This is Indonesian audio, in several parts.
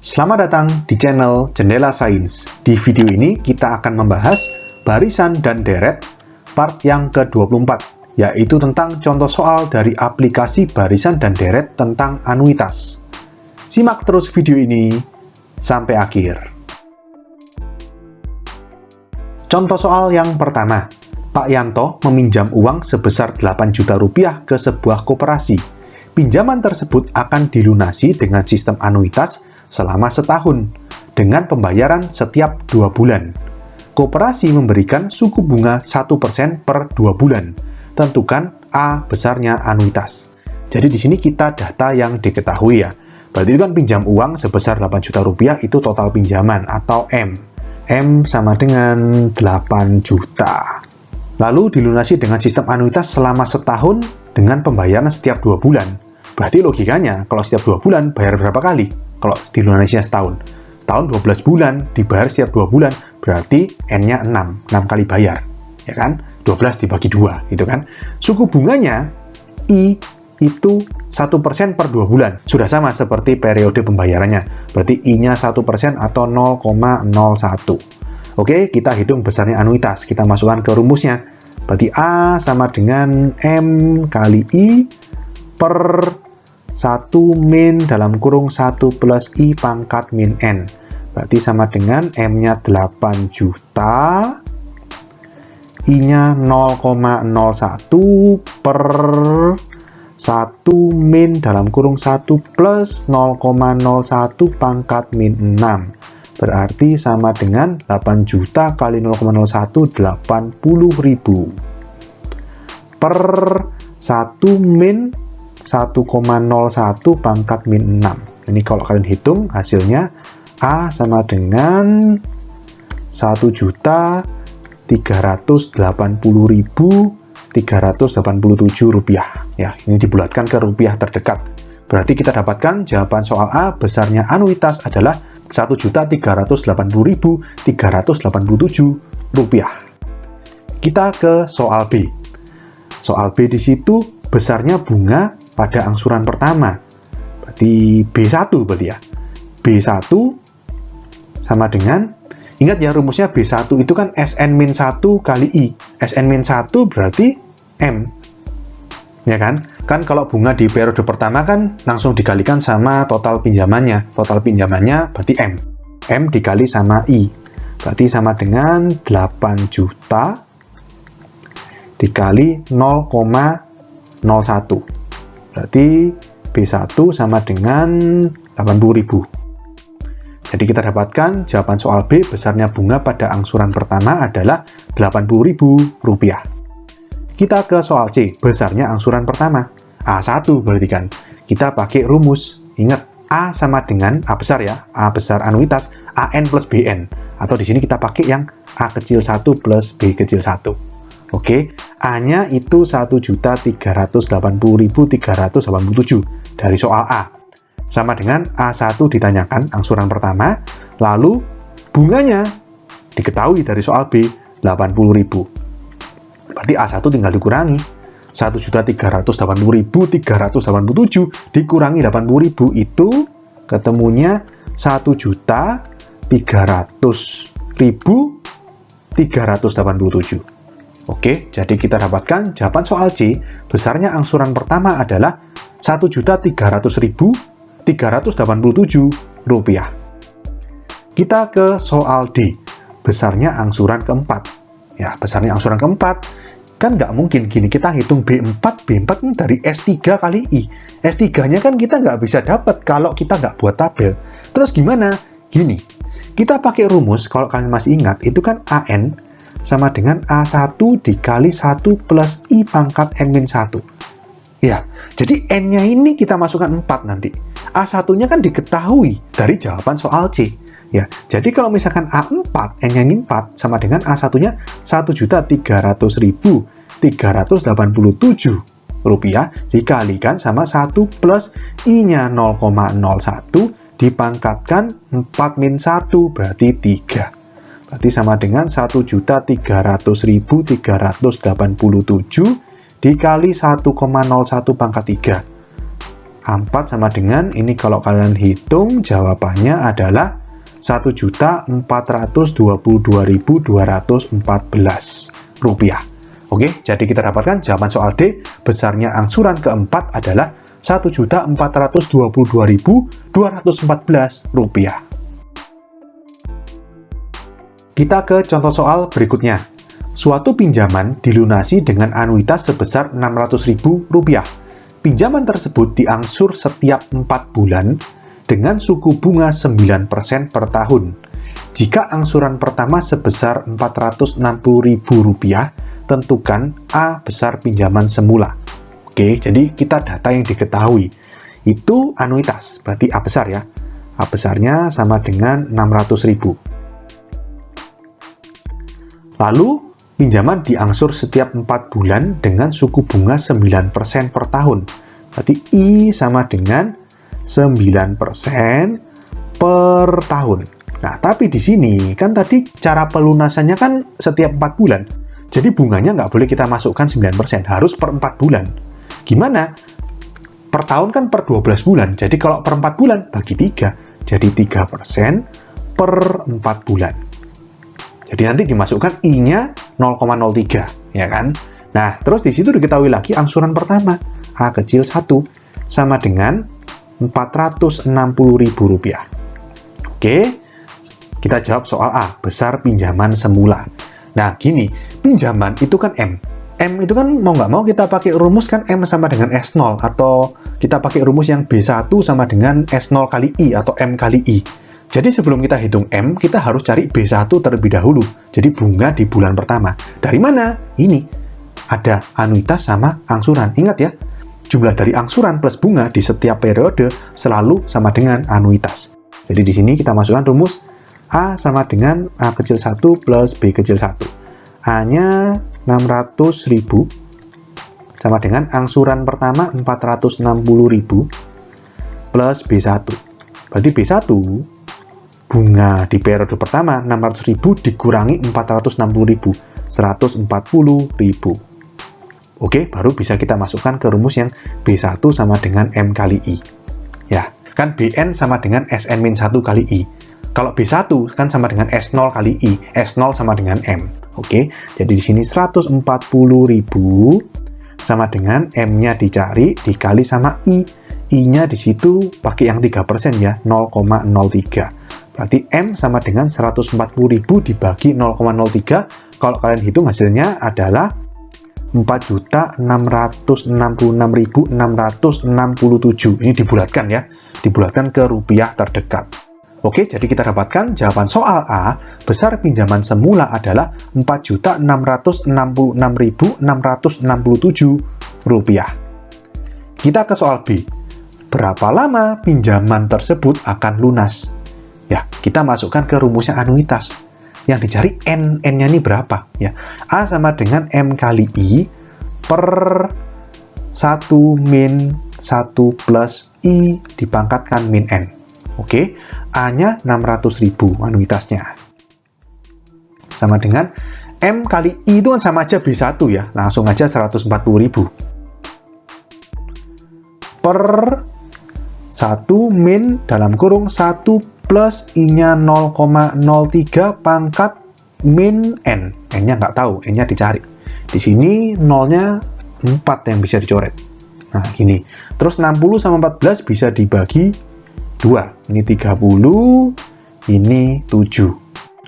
Selamat datang di channel Jendela Sains. Di video ini kita akan membahas barisan dan deret part yang ke-24, yaitu tentang contoh soal dari aplikasi barisan dan deret tentang anuitas. Simak terus video ini sampai akhir. Contoh soal yang pertama. Pak Yanto meminjam uang sebesar 8 juta rupiah ke sebuah koperasi. Pinjaman tersebut akan dilunasi dengan sistem anuitas selama setahun, dengan pembayaran setiap 2 bulan. Koperasi memberikan suku bunga 1% per 2 bulan. Tentukan A besarnya anuitas. Jadi di sini kita data yang diketahui ya. Berarti itu kan pinjam uang sebesar 8 juta rupiah itu total pinjaman atau M. M sama dengan 8 juta. Lalu dilunasi dengan sistem anuitas selama setahun dengan pembayaran setiap 2 bulan. Berarti logikanya kalau setiap 2 bulan bayar berapa kali? Kalau dilunasinya setahun. Setahun 12 bulan, dibayar setiap 2 bulan, berarti N-nya 6 kali bayar. Ya kan? 12 dibagi 2, gitu kan? Suku bunganya, I, itu 1% per 2 bulan. Sudah sama seperti periode pembayarannya. Berarti I-nya 1% atau 0,01. Oke, kita hitung besarnya anuitas. Kita masukkan ke rumusnya. Berarti A sama dengan M kali I per 1 min dalam kurung 1 plus I pangkat min N. Berarti sama dengan M-nya 8 juta, I-nya 0,01 per 1 min dalam kurung 1 plus 0,01 pangkat min 6. Berarti sama dengan 8 juta kali 0,01, 80.000. Per 1 min 1,01 pangkat min 6. Ini kalau kalian hitung hasilnya A sama dengan 1.380.387 rupiah. Ya, ini dibulatkan ke rupiah terdekat. Berarti kita dapatkan jawaban soal A besarnya anuitas adalah 1.380.387 rupiah. Kita ke soal B. Soal B di situ besarnya bunga pada angsuran pertama. Berarti B1 berarti ya. B1 sama dengan, ingat ya rumusnya B1 itu kan SN-1 kali I. SN-1 berarti M. Ya kan? Kan kalau bunga di periode pertama kan langsung dikalikan sama total pinjamannya. Total pinjamannya berarti M. M dikali sama I. Berarti sama dengan 8 juta dikali 0,01. Berarti B1 sama dengan 80.000. Jadi kita dapatkan jawaban soal B besarnya bunga pada angsuran pertama adalah 80.000 rupiah. Kita ke soal C, besarnya angsuran pertama. A1 berarti kan. Kita pakai rumus. Ingat, A sama dengan A besar ya. A besar anuitas, AN plus BN. Atau di sini kita pakai yang A kecil 1 plus B kecil 1. Oke, A-nya itu 1.380.387 dari soal A. Sama dengan A1 ditanyakan angsuran pertama, lalu bunganya diketahui dari soal B 80.000. Berarti A1 tinggal dikurangi. 1.380.387 dikurangi 80.000 itu ketemunya 1.300.387. Oke, jadi kita dapatkan jawaban soal C besarnya angsuran pertama adalah 1.300.387 rupiah. Kita ke soal D, besarnya angsuran keempat. Ya, besarnya angsuran keempat kan nggak mungkin gini, kita hitung B4 kan dari S3 kali I. S3-nya kan kita nggak bisa dapat kalau kita nggak buat tabel. Terus gimana? Gini, kita pakai rumus, kalau kalian masih ingat, itu kan AN sama dengan A1 dikali 1 plus I pangkat N-1. Ya, jadi N-nya ini kita masukkan 4 nanti. A1-nya kan diketahui dari jawaban soal C. Ya, jadi kalau misalkan A4, N-nya 4 sama dengan A1-nya 1.300.387 rupiah dikalikan sama 1 plus I-nya 0,01 dipangkatkan 4 min 1 berarti 3. Berarti sama dengan 1.300.387 dikali 1,01 pangkat 3. 4 sama dengan, ini kalau kalian hitung jawabannya adalah 1.422.214 rupiah. Oke, jadi kita dapatkan jawaban soal D, besarnya angsuran keempat adalah 1.422.214 rupiah. Kita ke contoh soal berikutnya. Suatu pinjaman dilunasi dengan anuitas sebesar Rp600.000. Pinjaman tersebut diangsur setiap 4 bulan dengan suku bunga 9% per tahun. Jika angsuran pertama sebesar Rp460.000, tentukan A besar pinjaman semula. Oke, jadi kita data yang diketahui. Itu anuitas, berarti A besar ya. A besarnya sama dengan 600.000. Lalu, pinjaman diangsur setiap 4 bulan dengan suku bunga 9% per tahun. Berarti I sama dengan 9% per tahun. Nah, tapi di sini kan tadi cara pelunasannya kan setiap 4 bulan. Jadi bunganya nggak boleh kita masukkan 9%, harus per 4 bulan. Gimana? Per tahun kan per 12 bulan. Jadi kalau per 4 bulan bagi 3, jadi 3% per 4 bulan. Jadi nanti dimasukkan I-nya 0,03, ya kan? Nah, terus di situ diketahui lagi angsuran pertama, A kecil 1, sama dengan Rp460.000. Oke, kita jawab soal A, besar pinjaman semula. Nah, gini, pinjaman itu kan M. M itu kan mau nggak mau kita pakai rumus kan M sama dengan S0, atau kita pakai rumus yang B1 sama dengan S0 kali I, atau M kali I. Jadi sebelum kita hitung M, kita harus cari B1 terlebih dahulu. Jadi bunga di bulan pertama. Dari mana? Ini. Ada anuitas sama angsuran. Ingat ya, jumlah dari angsuran plus bunga di setiap periode selalu sama dengan anuitas. Jadi di sini kita masukkan rumus A sama dengan A kecil 1 plus B kecil 1. A-nya 600.000 sama dengan angsuran pertama 460.000 plus B1. Berarti B1 bunga di periode pertama 600.000 dikurangi 460.000, 140.000. Oke, baru bisa kita masukkan ke rumus yang B1 sama dengan M kali I. Ya, kan BN sama dengan SN-1 kali I. Kalau B1 kan sama dengan S0 kali I, S0 sama dengan M. Oke, jadi di sini 140.000 sama dengan M-nya dicari dikali sama I. I-nya di situ pakai yang 3% ya, 0,03. Berarti M sama dengan 140.000 dibagi 0,03. Kalau kalian hitung hasilnya adalah 4.666.667. Ini dibulatkan ya, dibulatkan ke rupiah terdekat. Oke, jadi kita dapatkan jawaban soal A, besar pinjaman semula adalah Rp4.666.667. Kita ke soal B. Berapa lama pinjaman tersebut akan lunas? Ya, kita masukkan ke rumusnya anuitas. Yang dicari N-nya ini berapa? Ya, A sama dengan M kali I per 1 min 1 plus I dipangkatkan min N. Oke, A-nya 600.000 anuitasnya. Sama dengan M kali I itu kan sama aja B1 ya. Langsung aja 140.000. Per 1 min dalam kurung 1 plus I-nya 0,03 pangkat min N. N-nya nggak tahu, N-nya dicari. Di sini 0-nya 4 yang bisa dicoret. Nah, gini. Terus 60 sama 14 bisa dibagi 2. Ini 30, ini 7.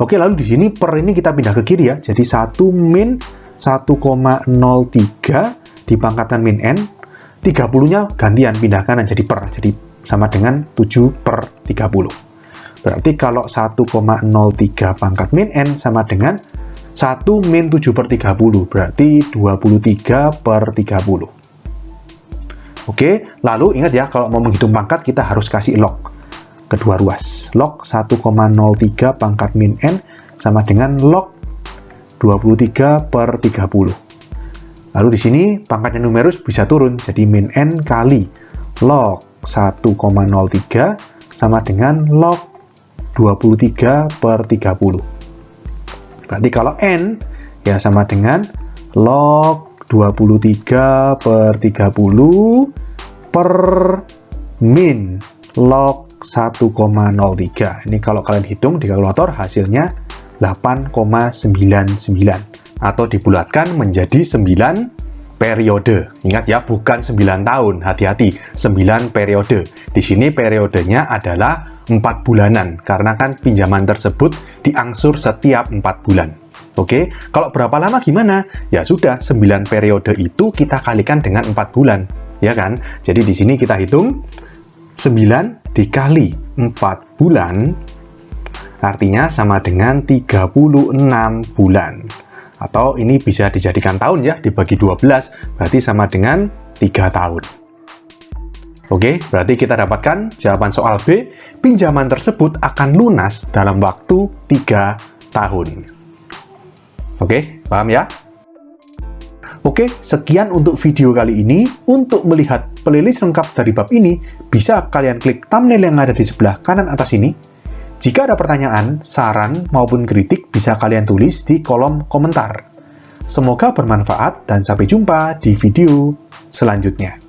Oke, lalu di sini per ini kita pindah ke kiri ya. Jadi 1 min 1,03 dipangkatkan min N. 30-nya gantian pindah kanan jadi per. Jadi sama dengan 7 per 30. Berarti kalau 1,03 pangkat min N sama dengan 1 min 7 per 30. Berarti 23 per 30. Oke, lalu ingat ya, kalau mau menghitung pangkat kita harus kasih log kedua ruas. Log 1,03 pangkat min N sama dengan log 23 per 30. Lalu di sini pangkatnya numerus bisa turun, jadi min N kali log 1,03 sama dengan log 23 per 30. Berarti kalau N ya sama dengan log 23 per 30 per min log 1,03. Ini kalau kalian hitung di kalkulator hasilnya 8,99 atau dibulatkan menjadi 9 periode. Ingat ya, bukan 9 tahun, hati-hati, 9 periode. Di sini periodenya adalah 4 bulanan, karena kan pinjaman tersebut diangsur setiap 4 bulan. Oke, kalau berapa lama gimana? Ya sudah, 9 periode itu kita kalikan dengan 4 bulan, ya kan? Jadi di sini kita hitung 9 dikali 4 bulan, artinya sama dengan 36 bulan. Atau ini bisa dijadikan tahun ya, dibagi 12, berarti sama dengan 3 tahun. Oke, berarti kita dapatkan jawaban soal B, pinjaman tersebut akan lunas dalam waktu 3 tahun. Oke, paham ya? Oke, sekian untuk video kali ini. Untuk melihat playlist lengkap dari bab ini, bisa kalian klik thumbnail yang ada di sebelah kanan atas ini. Jika ada pertanyaan, saran, maupun kritik, bisa kalian tulis di kolom komentar. Semoga bermanfaat dan sampai jumpa di video selanjutnya.